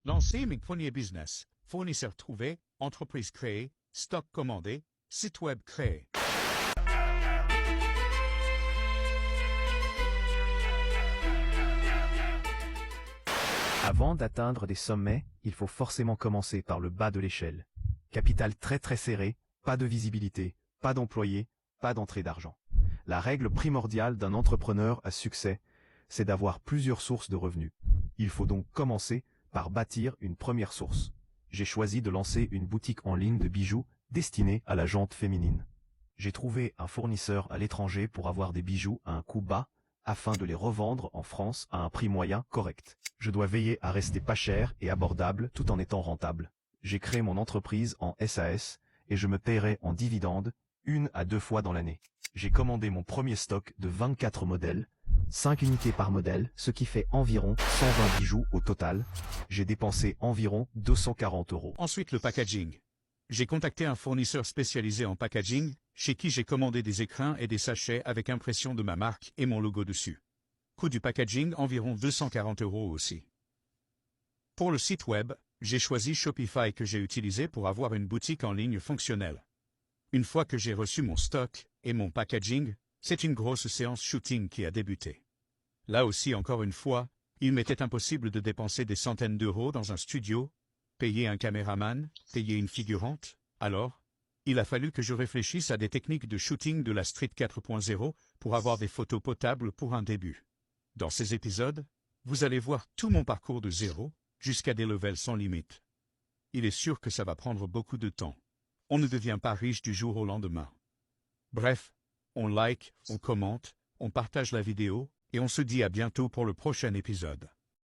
Lancer mes premiers business, fournisseurs trouvés, entreprise créée, stock commandé, site web créé. Avant d'atteindre des sommets, il faut forcément commencer par le bas de l'échelle. Capital très serré, pas de visibilité, pas d'employés, pas d'entrée d'argent. La règle primordiale d'un entrepreneur à succès, c'est d'avoir plusieurs sources de revenus. Il faut donc commencer par bâtir une première source. J'ai choisi de lancer une boutique en ligne de bijoux destinée à la gente féminine. J'ai trouvé un fournisseur à l'étranger pour avoir des bijoux à un coût bas, afin de les revendre en France à un prix moyen correct. Je dois veiller à rester pas cher et abordable tout en étant rentable. J'ai créé mon entreprise en SAS et je me paierai en dividendes 1 à 2 fois dans l'année. J'ai commandé mon premier stock de 24 modèles, 5 unités par modèle, ce qui fait environ 120 bijoux au total. J'ai dépensé environ 240 €. Ensuite, le packaging. J'ai contacté un fournisseur spécialisé en packaging, chez qui j'ai commandé des écrins et des sachets avec impression de ma marque et mon logo dessus. Coût du packaging environ 240 € aussi. Pour le site web, j'ai choisi Shopify que j'ai utilisé pour avoir une boutique en ligne fonctionnelle. Une fois que j'ai reçu mon stock et mon packaging, c'est une grosse séance shooting qui a débuté. Là aussi, encore une fois, il m'était impossible de dépenser des centaines d'euros dans un studio, payer un caméraman, payer une figurante. Alors, il a fallu que je réfléchisse à des techniques de shooting de la Street 4.0 pour avoir des photos potables pour un début. Dans ces épisodes, vous allez voir tout mon parcours de zéro jusqu'à des levels sans limite. Il est sûr que ça va prendre beaucoup de temps. On ne devient pas riche du jour au lendemain. Bref, on like, on commente, on partage la vidéo, et on se dit à bientôt pour le prochain épisode.